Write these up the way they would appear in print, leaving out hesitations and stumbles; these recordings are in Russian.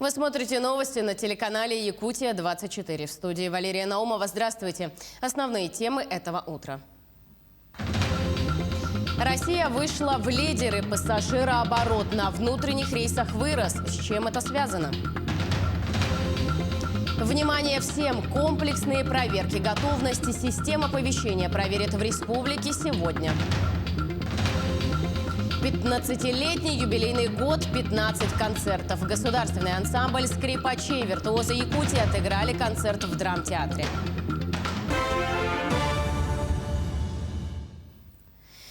Вы смотрите новости на телеканале «Якутия-24». В студии Валерия Наумова. Здравствуйте. Основные темы этого утра. Россия вышла в лидеры. Пассажирооборот на внутренних рейсах вырос. С чем это связано? Внимание всем! Комплексные проверки готовности систем оповещения проверят в республике сегодня. 15-летний юбилейный год, 15 концертов. Государственный ансамбль скрипачей «Виртуозы Якутии» отыграли концерт в драмтеатре.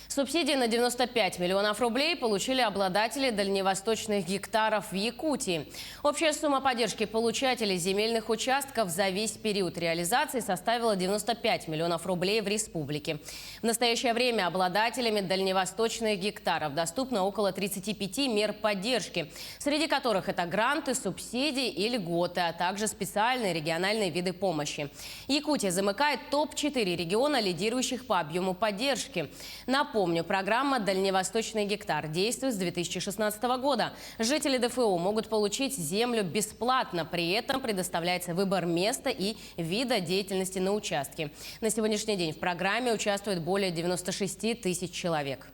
Субсидии на 95 миллионов рублей получили обладатели дальневосточных гектаров в Якутии. Общая сумма поддержки получателей земельных участков за весь период реализации составила 95 миллионов рублей в республике. В настоящее время обладателями дальневосточных гектаров доступно около 35 мер поддержки, среди которых это гранты, субсидии и льготы, а также специальные региональные виды помощи. Якутия замыкает топ-4 региона, лидирующих по объему поддержки. Напомню, программа «Дальневосточный гектар» действует с 2016 года. Жители ДФО могут получить землю бесплатно. При этом предоставляется выбор места и вида деятельности на участке. На сегодняшний день в программе участвует более 96 тысяч человек.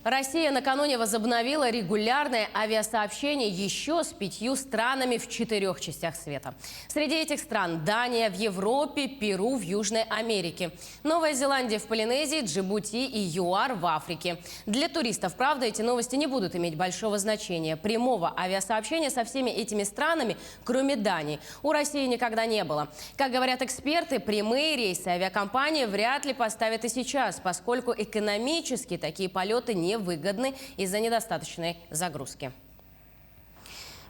Россия накануне возобновила регулярное авиасообщение еще с 5 странами в 4 частях света. Среди этих стран Дания в Европе, Перу в Южной Америке, Новая Зеландия в Полинезии, Джибути и ЮАР в Африке. Для туристов, правда, эти новости не будут иметь большого значения. Прямого авиасообщения со всеми этими странами, кроме Дании, у России никогда не было. Как говорят эксперты, прямые рейсы авиакомпании вряд ли поставят и сейчас, поскольку экономически такие полеты не выгодны из-за недостаточной загрузки.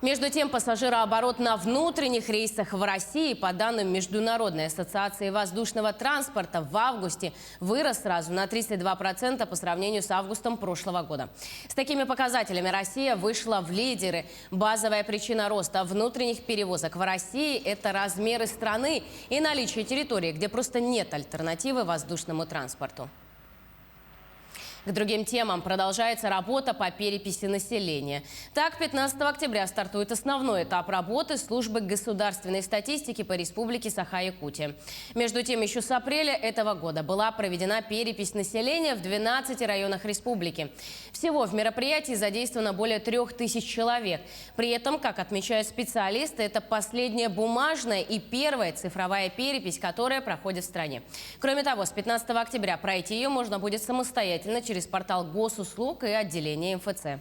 Между тем, пассажирооборот на внутренних рейсах в России, по данным Международной ассоциации воздушного транспорта, в августе вырос сразу на 32% по сравнению с августом прошлого года. С такими показателями Россия вышла в лидеры. Базовая причина роста внутренних перевозок в России – это размеры страны и наличие территории, где просто нет альтернативы воздушному транспорту. К другим темам продолжается работа по переписи населения. Так, 15 октября стартует основной этап работы службы государственной статистики по республике Саха-Якутия. Между тем, еще с апреля этого года была проведена перепись населения в 12 районах республики. Всего в мероприятии задействовано более 3000 человек. При этом, как отмечают специалисты, это последняя бумажная и первая цифровая перепись, которая проходит в стране. Кроме того, с 15 октября пройти ее можно будет самостоятельно через портал госуслуг и отделение МФЦ.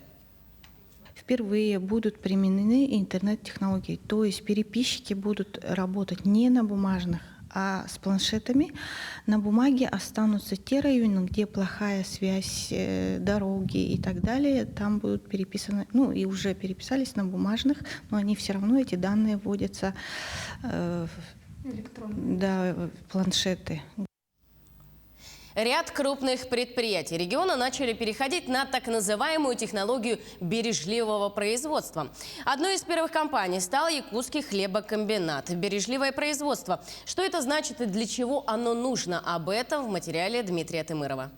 Впервые будут применены интернет-технологии, то есть переписчики будут работать не на бумажных, а с планшетами. На бумаге останутся те районы, где плохая связь, дороги и так далее. Там будут переписаны, ну и уже переписались на бумажных, но они все равно, эти данные вводятся в планшеты. Ряд крупных предприятий региона начали переходить на так называемую технологию бережливого производства. Одной из первых компаний стал Якутский хлебокомбинат. Бережливое производство. Что это значит и для чего оно нужно? Об этом в материале Дмитрия Тымырова.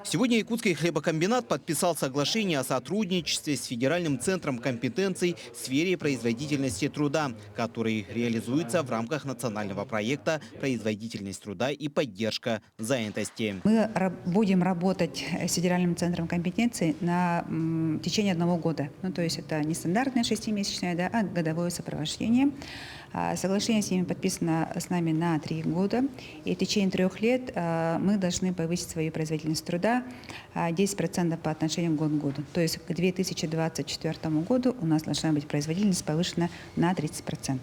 Сегодня Якутский хлебокомбинат подписал соглашение о сотрудничестве с Федеральным центром компетенций в сфере производительности труда, который реализуется в рамках национального проекта «Производительность труда и поддержка занятости». Мы будем работать с Федеральным центром компетенций на течение 1 года. Ну, то есть это не стандартное 6-месячное, да, а годовое сопровождение. Соглашение с ними подписано с нами на 3 года. И в течение 3 лет мы должны повысить свою производительность труда 10% по отношению к году. То есть к 2024 году у нас должна быть производительность повышена на 30%.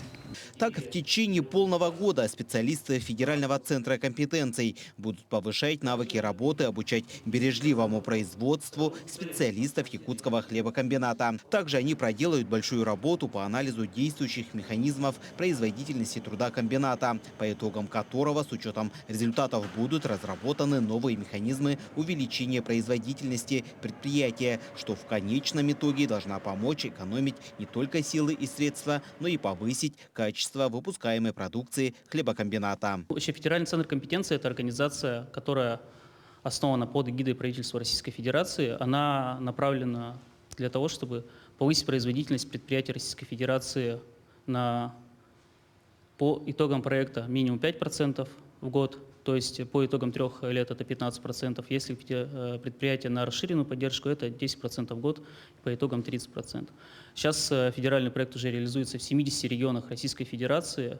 Так, в течение полного года специалисты Федерального центра компетенций будут повышать навыки работы, обучать бережливому производству специалистов Якутского хлебокомбината. Также они проделают большую работу по анализу действующих механизмов производительности труда комбината, по итогам которого с учетом результатов будут разработаны новые механизмы увеличения производительности предприятия, что в конечном итоге должна помочь экономить не только силы и средства, но и повысить качество выпускаемой продукции хлебокомбината. Вообще, Федеральный центр компетенции – это организация, которая основана под эгидой правительства Российской Федерации. Она направлена для того, чтобы повысить производительность предприятий Российской Федерации по итогам проекта минимум 5% в год, то есть по итогам 3 лет это 15%. Если предприятие на расширенную поддержку, это 10% в год, по итогам 30%. Сейчас федеральный проект уже реализуется в 70 регионах Российской Федерации,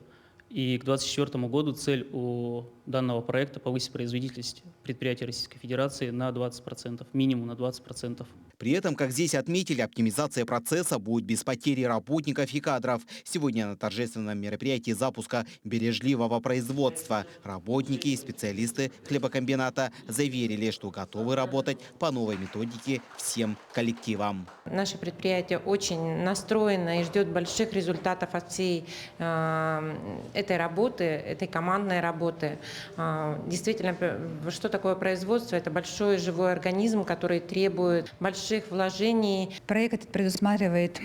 и к 2024 году цель у данного проекта повысить производительность предприятий Российской Федерации на 20%, минимум на 20%. При этом, как здесь отметили, оптимизация процесса будет без потери работников и кадров. Сегодня на торжественном мероприятии запуска бережливого производства работники и специалисты хлебокомбината заверили, что готовы работать по новой методике всем коллективам. Наше предприятие очень настроено и ждет больших результатов от всей этой работы, этой командной работы. Действительно, что такое производство? Это большой живой организм, который требует больших вложений. Проект этот предусматривает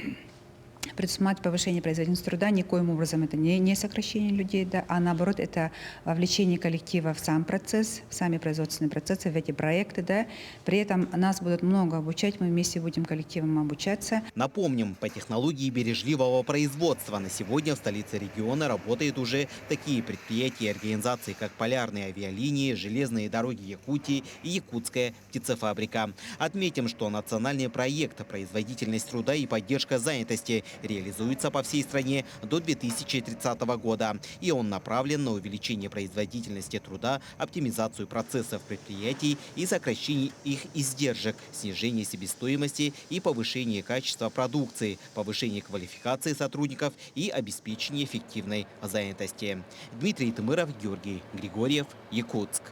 повышение производительности труда. Никоим образом это не сокращение людей, да, а наоборот это вовлечение коллектива в сам процесс, в сами производственные процессы, в эти проекты. Да. При этом нас будут много обучать, мы вместе будем коллективом обучаться. Напомним, по технологии бережливого производства на сегодня в столице региона работают уже такие предприятия и организации, как Полярные авиалинии, Железные дороги Якутии и Якутская птицефабрика. Отметим, что национальный проект «Производительность труда и поддержка занятости» реализуется по всей стране до 2030 года. И он направлен на увеличение производительности труда, оптимизацию процессов предприятий и сокращение их издержек, снижение себестоимости и повышение качества продукции, повышение квалификации сотрудников и обеспечение эффективной занятости. Дмитрий Тымыров, Георгий Григорьев, Якутск.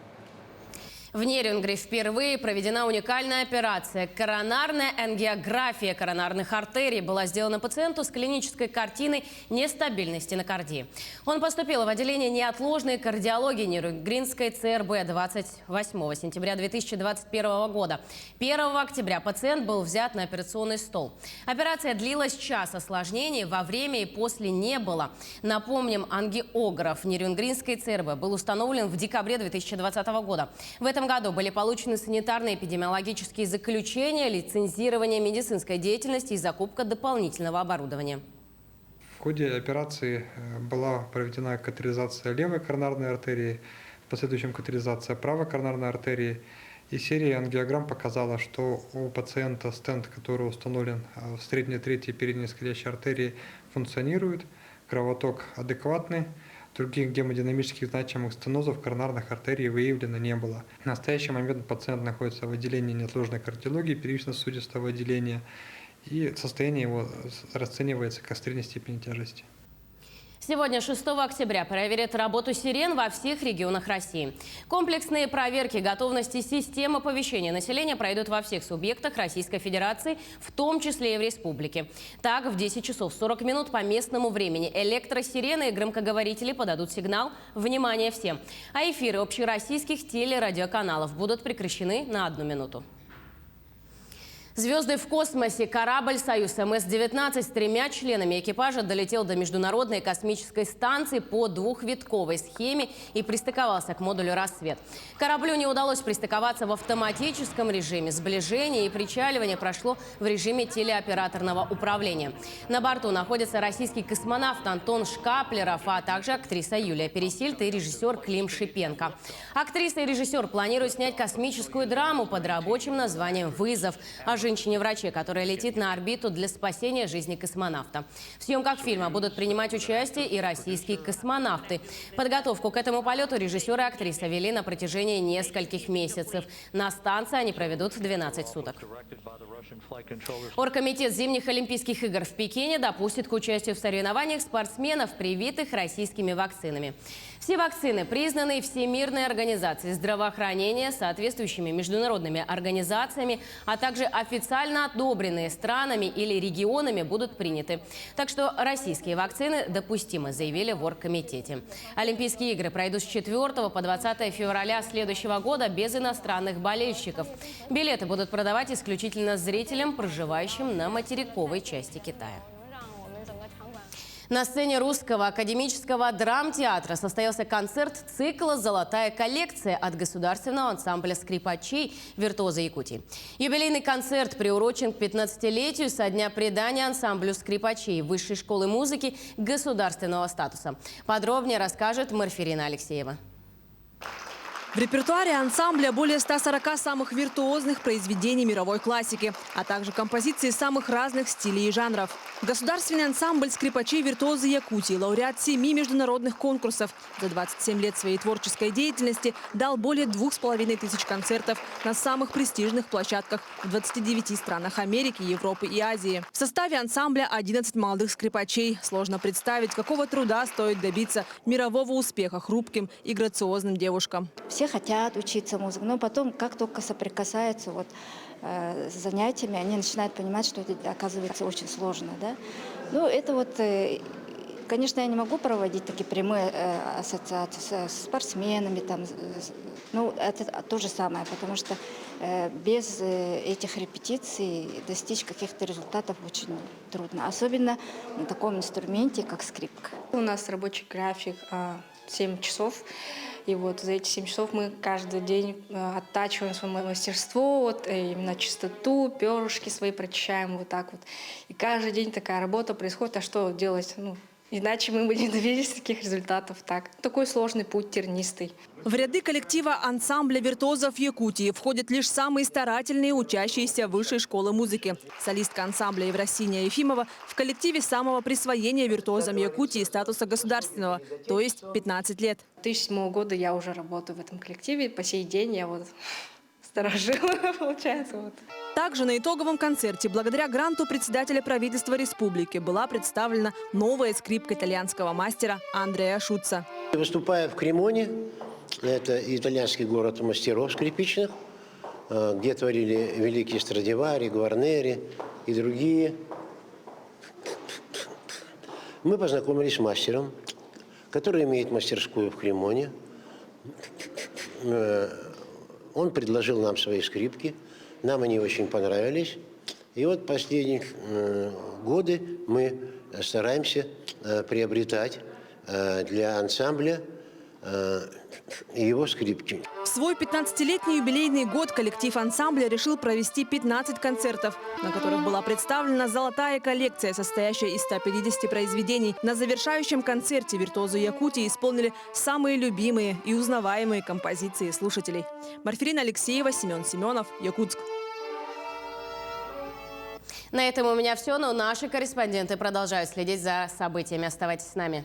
В Нерюнгри впервые проведена уникальная операция. Коронарная ангиография коронарных артерий была сделана пациенту с клинической картиной нестабильной стенокардии. Он поступил в отделение неотложной кардиологии Нерюнгринской ЦРБ 28 сентября 2021 года. 1 октября пациент был взят на операционный стол. Операция длилась час, осложнений во время и после не было. Напомним, ангиограф Нерюнгринской ЦРБ был установлен в декабре 2020 года. В этом году были получены санитарные эпидемиологические заключения, лицензирование медицинской деятельности и закупка дополнительного оборудования. В ходе операции была проведена катетеризация левой коронарной артерии, в последующем катетеризация правой коронарной артерии. И серия ангиограмм показала, что у пациента стенд, который установлен в средней, третьей, передней исходящей артерии, функционирует, кровоток адекватный. Других гемодинамических значимых стенозов коронарных артерий выявлено не было. В настоящий момент пациент находится в отделении неотложной кардиологии первично-сосудистого отделения, и состояние его расценивается как средней степени тяжести. Сегодня, 6 октября, проверят работу сирен во всех регионах России. Комплексные проверки готовности систем оповещения населения пройдут во всех субъектах Российской Федерации, в том числе и в республике. Так, в 10 часов 40 минут по местному времени электросирены и громкоговорители подадут сигнал «Внимание всем!». А эфиры общероссийских телерадиоканалов будут прекращены на 1 минуту. Звезды в космосе. Корабль «Союз МС-19» с 3 членами экипажа долетел до Международной космической станции по двухвитковой схеме и пристыковался к модулю «Рассвет». Кораблю не удалось пристыковаться в автоматическом режиме. Сближение и причаливание прошло в режиме телеоператорного управления. На борту находится российский космонавт Антон Шкаплеров, а также актриса Юлия Пересильд и режиссер Клим Шипенко. Актриса и режиссер планируют снять космическую драму под рабочим названием «Вызов» о женщине-враче, которая летит на орбиту для спасения жизни космонавта. В съемках фильма будут принимать участие и российские космонавты. Подготовку к этому полету режиссер и актриса вели на протяжении нескольких месяцев. На станции они проведут 12 суток. Оргкомитет зимних Олимпийских игр в Пекине допустит к участию в соревнованиях спортсменов, привитых российскими вакцинами. Все вакцины, признанные Всемирной организацией здравоохранения, соответствующими международными организациями, а также официально одобренные странами или регионами, будут приняты. Так что российские вакцины допустимы, заявили в Оргкомитете. Олимпийские игры пройдут с 4 по 20 февраля следующего года без иностранных болельщиков. Билеты будут продавать исключительно зрителям, проживающим на материковой части Китая. На сцене Русского академического драмтеатра состоялся концерт цикла «Золотая коллекция» от государственного ансамбля скрипачей «Виртуозы Якутии». Юбилейный концерт приурочен к 15-летию со дня предания ансамблю скрипачей Высшей школы музыки государственного статуса. Подробнее расскажет Марфирина Алексеева. В репертуаре ансамбля более 140 самых виртуозных произведений мировой классики, а также композиции самых разных стилей и жанров. Государственный ансамбль скрипачей «Виртуозы Якутии» лауреат 7 международных конкурсов. За 27 лет своей творческой деятельности дал более 2500 концертов на самых престижных площадках в 29 странах Америки, Европы и Азии. В составе ансамбля 11 молодых скрипачей. Сложно представить, какого труда стоит добиться мирового успеха хрупким и грациозным девушкам. Все хотят учиться музыке, но потом, как только соприкасаются с занятиями, они начинают понимать, что это оказывается очень сложно. Да? Ну, это конечно, я не могу проводить такие прямые ассоциации со спортсменами. Это то же самое, потому что без этих репетиций достичь каких-то результатов очень трудно. Особенно на таком инструменте, как скрипка. У нас рабочий график 7 часов. И за эти 7 часов мы каждый день оттачиваем свое мастерство, именно чистоту, перышки свои прочищаем вот так вот. И каждый день такая работа происходит. А что делать? Иначе мы бы не добились таких результатов. Такой сложный путь, тернистый. В ряды коллектива ансамбля «Виртуозов Якутии» входят лишь самые старательные учащиеся Высшей школы музыки. Солистка ансамбля Евросиния Ефимова в коллективе самого присвоения виртуозам Якутии статуса государственного, то есть 15 лет. С 2007 года я уже работаю в этом коллективе. По сей день я сторожила, получается. Также на итоговом концерте благодаря гранту председателя правительства республики была представлена новая скрипка итальянского мастера Андреа Шуца. Выступая в Кремоне, это итальянский город мастеров скрипичных, где творили великие Страдивари, Гварнери и другие, мы познакомились с мастером, который имеет мастерскую в Кремоне. Он предложил нам свои скрипки, нам они очень понравились. И последние годы мы стараемся приобретать для ансамбля его скрипки. В свой 15-летний юбилейный год коллектив ансамбля решил провести 15 концертов, на которых была представлена золотая коллекция, состоящая из 150 произведений. На завершающем концерте «Виртуозы Якутии» исполнили самые любимые и узнаваемые композиции слушателей. Марфирина Алексеева, Семен Семенов, Якутск. На этом у меня все, но наши корреспонденты продолжают следить за событиями. Оставайтесь с нами.